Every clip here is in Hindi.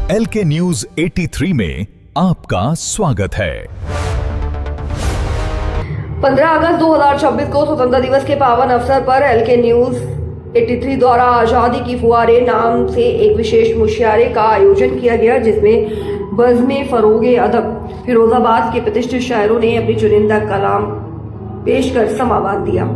LK न्यूज 83 में आपका स्वागत है। 15 अगस्त 2026 को स्वतंत्रता दिवस के पावन अवसर पर LK न्यूज 83 द्वारा आजादी की फुहारे नाम से एक विशेष मुशायरे का आयोजन किया गया, जिसमें बज़्म फरोगे अदब फिरोजाबाद के प्रतिष्ठित शायरों ने अपनी चुनिंदा कलाम पेश कर समावाद दिया।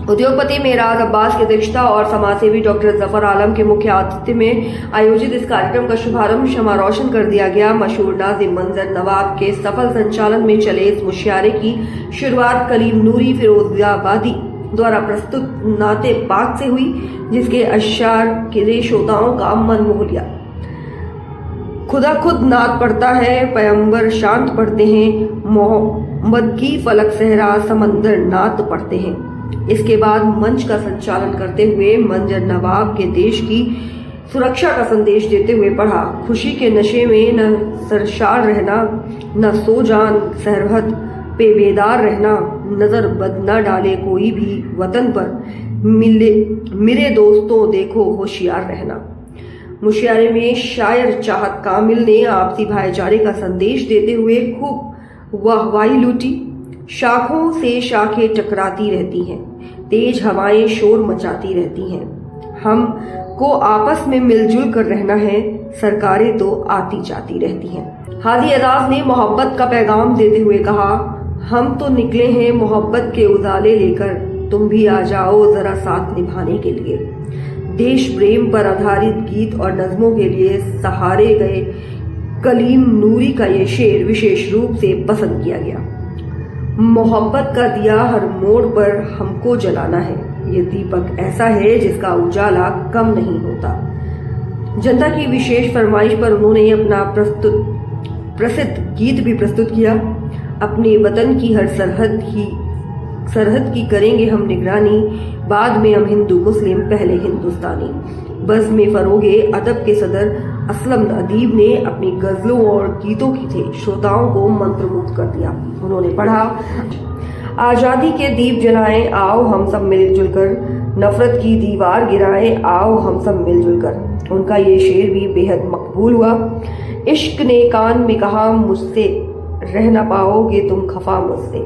उद्योगपति मेराज अब्बास की अध्यक्षता और समाजसेवी डॉक्टर जफर आलम के मुख्य आतिथ्य में आयोजित इस कार्यक्रम का शुभारंभ शमा रोशन कर दिया गया। मशहूर नाज़िम मंजर नवाब के सफल संचालन में चले इस मुशायरे की शुरुआत कलीम नूरी फिरोजाबादी द्वारा प्रस्तुत नाते पाक से हुई, जिसके अशार के श्रोताओं का मन मोह लिया। खुदा खुद नात पढ़ता है, पैगंबर शांत पढ़ते हैं, मोहम्मद की फलक सहरा समंदर नात पढ़ते हैं। इसके बाद मंच का संचालन करते हुए मंजर नवाब के देश की सुरक्षा का संदेश देते हुए पढ़ा। खुशी के नशे में न सरशार रहना, न सो जान सरहद पे बेदार रहना, नजर बद न डाले कोई भी वतन पर, मेरे दोस्तों देखो होशियार रहना। मुशायरे में शायर चाहत कामिल ने आपसी भाईचारे का संदेश देते हुए खूब वाहवाही लूटी। शाखों से शाखें टकराती रहती हैं, तेज हवाएं शोर मचाती रहती हैं, हम को आपस में मिलजुल कर रहना है, सरकारें तो आती जाती रहती हैं। हाजी एजाज ने मोहब्बत का पैगाम देते हुए कहा, हम तो निकले हैं मोहब्बत के उजाले लेकर, तुम भी आ जाओ जरा साथ निभाने के लिए। देश प्रेम पर आधारित गीत और नज़मों के लिए सहारे गए कलीम नूरी का ये शेर विशेष रूप से पसंद किया गया। मोहब्बत का दिया हर मोड़ पर हमको जलाना है, ये दीपक ऐसा है जिसका उजाला कम नहीं होता। जनता की विशेष फरमाइश पर उन्होंने अपना प्रसिद्ध गीत भी प्रस्तुत किया। अपने वतन की हर सरहद की करेंगे हम निगरानी, बाद में हम हिंदू मुस्लिम पहले हिंदुस्तानी। बज़्म फरोगे अदब के सदर असलम अदीब ने अपनी गजलों और गीतों की थे श्रोताओं को मंत्रमुग्ध कर दिया। उन्होंने पढ़ा, आजादी के दीप जलाएं आओ हम सब मिलजुल कर, नफरत की दीवार गिराएं आओ हम सब मिलजुल कर। उनका ये शेर भी बेहद मकबूल हुआ। इश्क ने कान में कहा, मुझसे रह ना पाओगे तुम खफा मुझसे।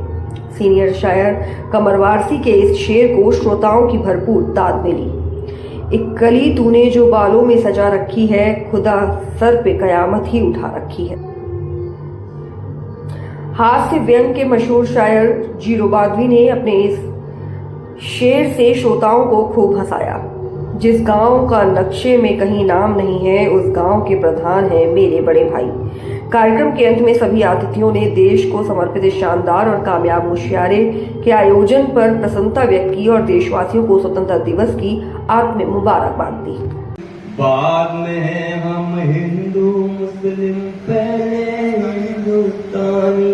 सीनियर शायर कमर वारसी के इस शेर को श्रोताओं की भरपूर दाद मिली। एक कली तूने जो बालों में सजा रखी है, खुदा सर पे कयामत ही उठा रखी है। हास्य व्यंग के मशहूर शायर जीरो बादवी ने अपने इस शेर से श्रोताओं को खूब हंसाया। जिस गांव का नक्शे में कहीं नाम नहीं है, उस गांव के प्रधान हैं मेरे बड़े भाई। कार्यक्रम के अंत में सभी अतिथियों ने देश को समर्पित इस शानदार और कामयाब मुशायरे के आयोजन पर प्रसन्नता व्यक्त की और देशवासियों को स्वतंत्रता दिवस की आत्म मुबारकबाद दी। बाद में हम हिंदू मुस्लिम पहले हिंदुस्तानी,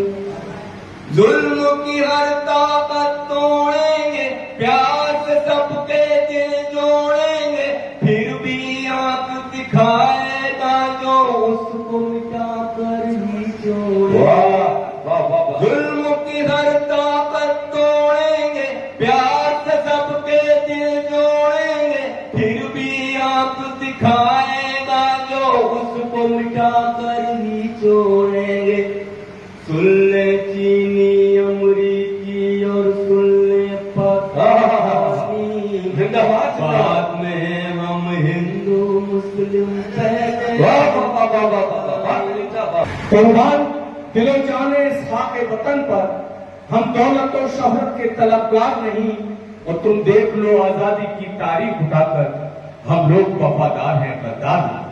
जुल्म की हर ताकत तोड़ेंगे, प्यार से सबके दिल जोड़ेंगे, फिर भी आंख दिखाएगा जो उसको मिटा कर ही जोड़ेंगे। जुल्म की हर ताकत तोड़ेंगे, प्यार से सबके दिल जोड़ेंगे, फिर भी आंख दिखाएगा जो उसको मिटा कर ही जोड़ेंगे। सुन ले चीनी अमरीकी और सुन ले पाकिस्तानी, बाद में हम हिंदू मुस्लिम कुर्बान दिलो जाने इस खाके वतन पर, हम दौलत और शोहरत के तलबगार नहीं, और तुम देख लो आजादी की तारीख उठाकर, हम लोग वफादार हैं गद्दार नहीं।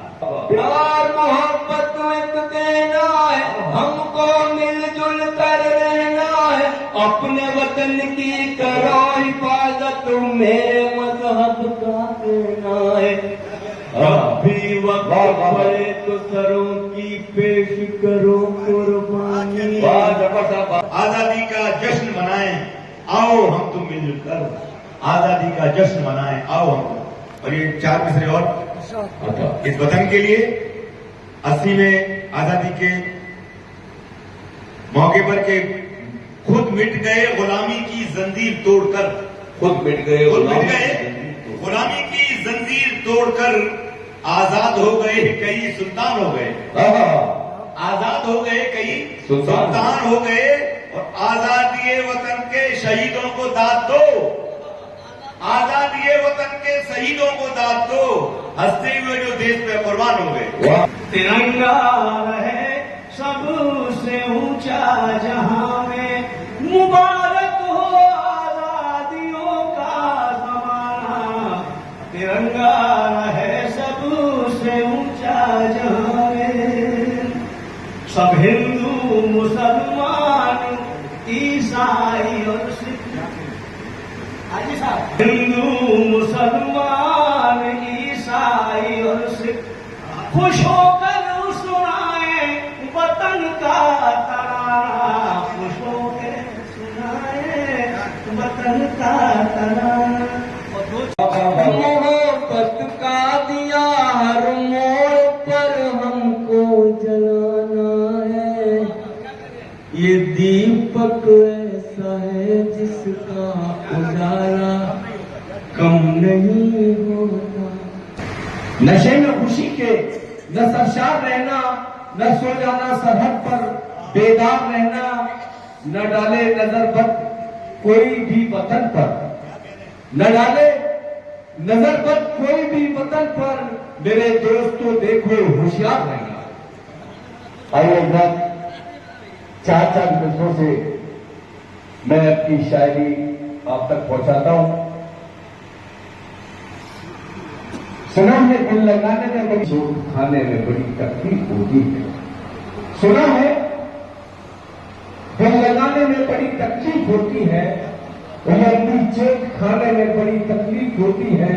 प्यार मोहब्बत एक देना है, हमको मिलजुल कर रहना है, अपने वतन की करो हिफाजत, मेरे मजहब का कहना है। अभी वक्त पड़े तो सरों की पेश करो कुर्बानी। आजादी का जश्न मनाएं आओ हम तुम मिलजुल कर, आजादी का जश्न मनाएं आओ हम तुम। और ये चार मिसरे और इस वतन के लिए 80 में आजादी के मौके पर के खुद मिट गए गुलामी की जंजीर तोड़कर, खुद मिट गए गुलामी की जंजीर तोड़कर, आजाद हो गए कई सुल्तान हो गए। आजाद हो गए कई सुल्तान हो गए, और आजादी वतन के शहीदों को दाद दो, आजादी वतन के शहीदों को दाद दो, हंसते हुए जो देश पे कुर्बान हो गए। तिरंगा रहे सबसे ऊंचा जहां में, मुबारक हो आजादियों का जमाना। तिरंगा रहे सबसे ऊंचा जहां में, सब हिंदू मुसलमान ईसाई और सिख, हिंदू मुसलमान ईसाई और सिख खुश होकर सुनाए वतन का तराना, खुश होकर सुनाए वतन का तराना। मोहब्बत का दिया हर मोड़ पर हमको जलाना है, ये दीपक ऐसा है जिसका उजाला कम नहीं होता। नशे में खुशी के न सरशार रहना, न सो जाना सरहद पर बेदार रहना, न डाले नजर बद कोई भी वतन पर, न डाले नजर बद कोई भी वतन पर, मेरे दोस्तों देखो होशियार रहना। आइए एक बार चार मिनटों से मैं अपनी शायरी आप तक पहुंचाता हूं। सुना है दिल लगाने में बड़ी चोट खाने में बड़ी तकलीफ होती है, सुना है दिल लगाने में बड़ी तकलीफ होती है, लंबी चोट खाने में बड़ी तकलीफ होती है,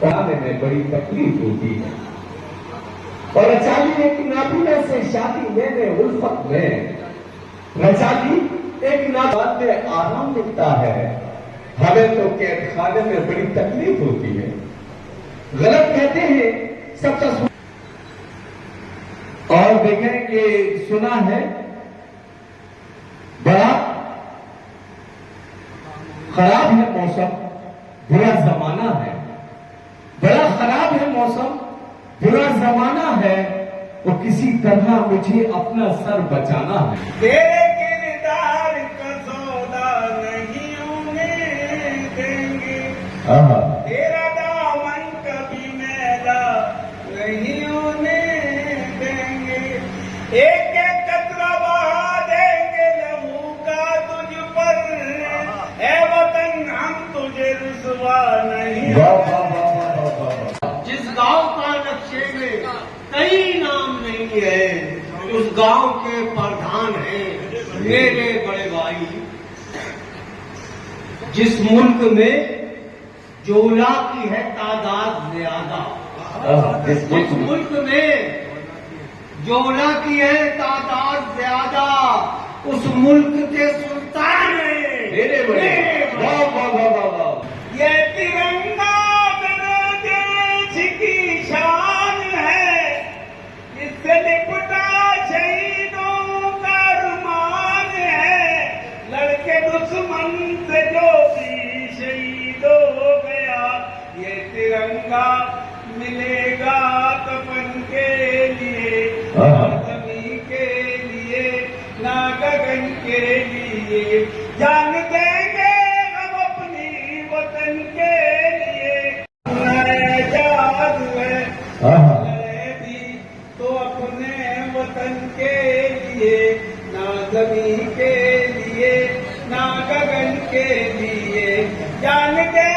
खाने में बड़ी तकलीफ होती है। और अचाली एक नाबीना से शादी मैंने उल्फत में रचाली, एक नाबाद में आराम मिलता है, हमें तो कैद खाने में बड़ी तकलीफ होती है। गलत कहते हैं सबका और देखें कि सुना है बड़ा खराब है मौसम, बुरा जमाना है, बड़ा खराब है मौसम, बुरा जमाना है, वो किसी तरह मुझे अपना सर बचाना है। तेरे किरदार का सौदा नहीं होने देंगे, तेरा दामन कभी मैला नहीं होने देंगे, एक एक कतरा बहा देंगे लहू का तुझ पर, ए वतन हम तुझे रुसवा नहीं। जिस गांव का नक्शे में कई नाम नहीं है, उस गांव के प्रधान हैं मेरे बड़े भाई। जिस मुल्क में जोला की है तादाद ज्यादा, जिस मुल्क में जोला की है तादाद ज्यादा, उस मुल्क के सुल्तान हैं मेरे बड़े। वाह वाह वाह वाह वाह। ये तिरंगा मेरे देश की शान है, इससे लिपटा शहीदों का अरमान है, लड़के दुश्मन से जो भी शहीद हो गया, ये तिरंगा मिलेगा कफन के लिए, और जमीन के लिए ना गगन के लिए, जान देंगे हम अपनी वतन के लिए। आजाद है भी तो अपने वतन के लिए, ना जमीन के लिए ना गगन के लिए, जान दे